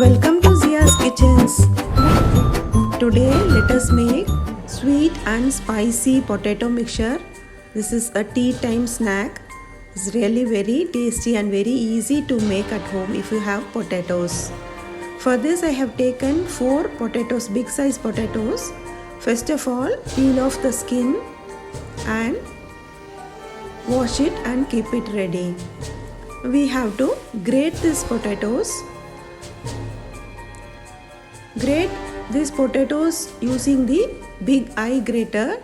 Welcome to Zia's Kitchens. Today let us make sweet and spicy potato mixture. This is a tea time snack. It's really very tasty and very easy to make at home if you have potatoes. For this I have taken 4 potatoes, big size potatoes. First of all, peel off the skin and wash it and keep it ready. We have to grate these potatoes. Grate these potatoes using the big eye grater.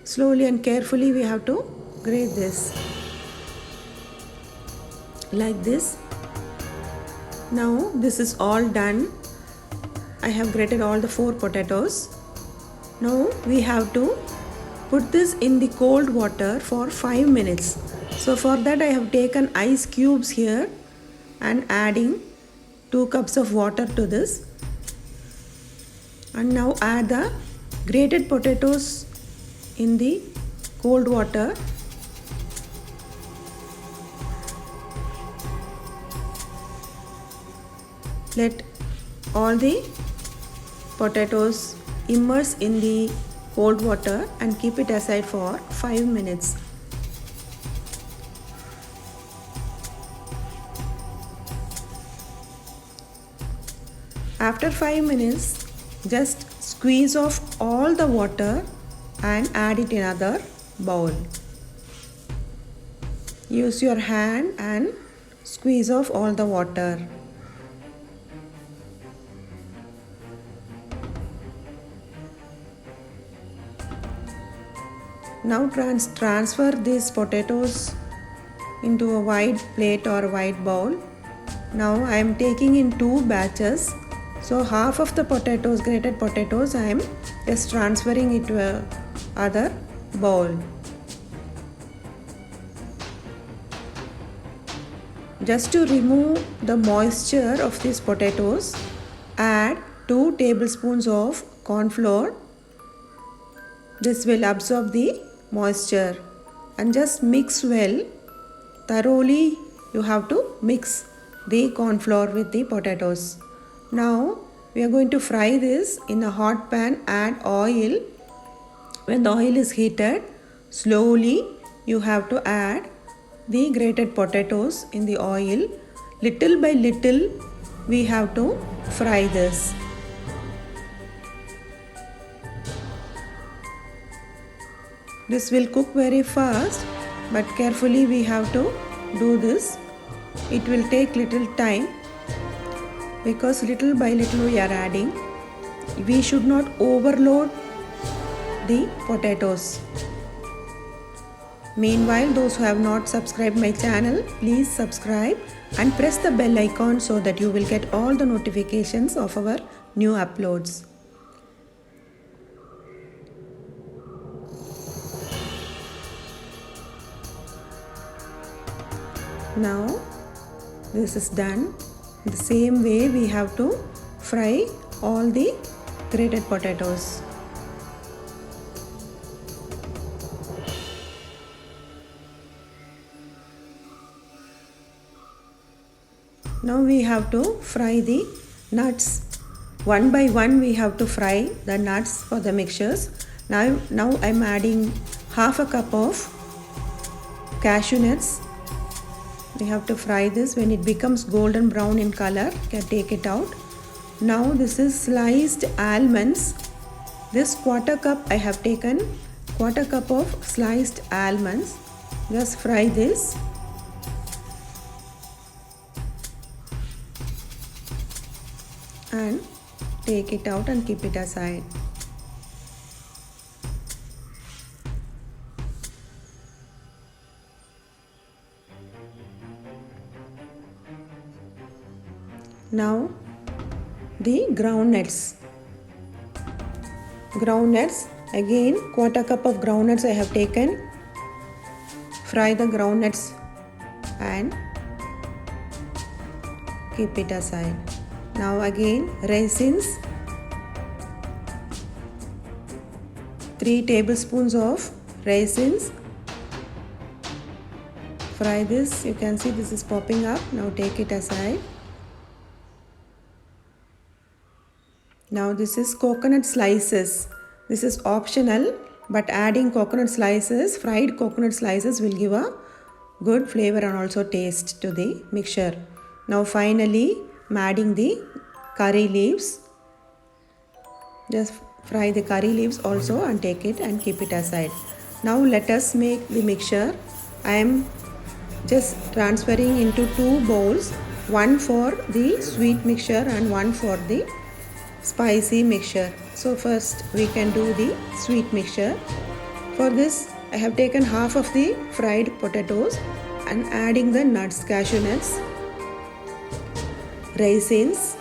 Slowly and carefully we have to grate this. Like this. Now this is all done. I have grated all the 4 potatoes. Now we have to put this in the cold water for 5 minutes. So for that I have taken ice cubes here and adding 2 cups of water to this. And now add the grated potatoes in the cold water. Let all the potatoes immerse in the cold water and keep it aside for 5 minutes. After 5 minutes, just squeeze off all the water and add it in another bowl. Use your hand and squeeze off all the water. Now transfer these potatoes into a wide plate or a wide bowl. Now I am taking in 2 batches. So half of the potatoes, grated potatoes, I am just transferring it to other bowl. Just to remove the moisture of these potatoes, add 2 tablespoons of corn flour. This will absorb the moisture and just mix well. Thoroughly you have to mix the corn flour with the potatoes. Now we are going to fry this in a hot pan. Add oil. When the oil is heated, slowly you have to add the grated potatoes in the oil. Little by little we have to fry this. This will cook very fast, but carefully we have to do this. It will take little time because little by little we are adding. We should not overload the potatoes. Meanwhile, those who have not subscribed my channel, please subscribe and press the bell icon so that you will get all the notifications of our new uploads. Now this is done. The same way we have to fry all the grated potatoes. Now we have to fry the nuts. One by one we have to fry the nuts for the mixtures. Now I am adding half a cup of cashew nuts. We have to fry this. When it becomes golden brown in color, you can take it out. Now this is sliced almonds. This quarter cup I have taken, quarter cup of sliced almonds. Just fry this. And take it out and keep it aside. Now the groundnuts. Groundnuts, again quarter cup of groundnuts I have taken. Fry the groundnuts and keep it aside. Now again raisins. 3 tablespoons of raisins. Fry this. You can see this is popping up. Now take it aside. Now this is coconut slices. This is optional, but adding coconut slices, fried coconut slices will give a good flavor and also taste to the mixture. Now finally I'm adding the curry leaves. Just fry the curry leaves also and take it and keep it aside. Now let us make the mixture. I am just transferring into 2 bowls, one for the sweet mixture and one for the spicy mixture. So first we can do the sweet mixture. For this I have taken half of the fried potatoes and adding the nuts, cashew nuts, raisins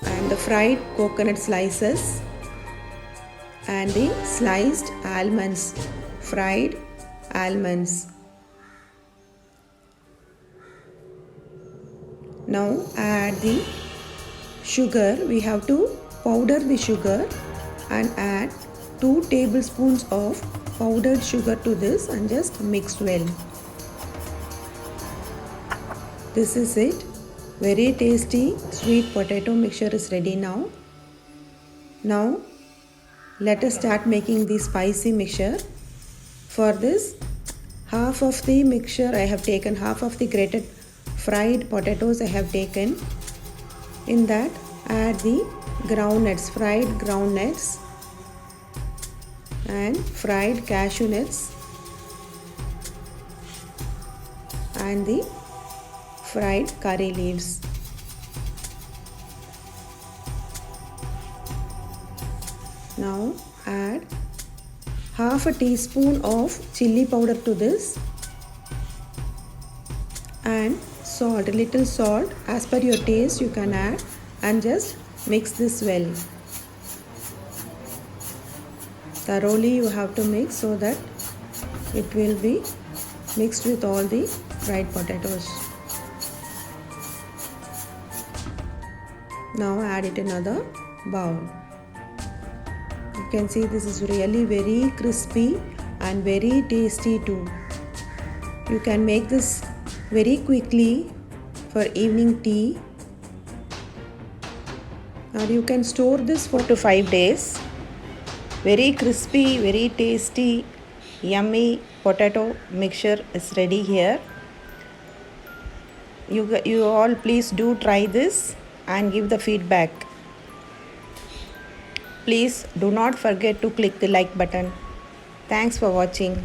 and the fried coconut slices and the sliced almonds, fried almonds. Now add the sugar. We have to powder the sugar and add 2 tablespoons of powdered sugar to this and just mix well. This is it. Very tasty sweet potato mixture is ready now. Now let us start making the spicy mixture. For this, half of the mixture I have taken, half of the grated fried potatoes I have taken. In that add the groundnuts, fried groundnuts and fried cashew nuts and the fried curry leaves. Now add half a teaspoon of chili powder to this and salt, little salt as per your taste you can add and just mix this well. Thoroughly you have to mix so that it will be mixed with all the fried potatoes. Now add it in another bowl. You can see this is really very crispy and very tasty too. You can make this very quickly for evening tea, or you can store this 4 to 5 days. Very crispy, very tasty, yummy potato mixture is ready here. You all please do try this and give the feedback. Please do not forget to click the like button. Thanks for watching.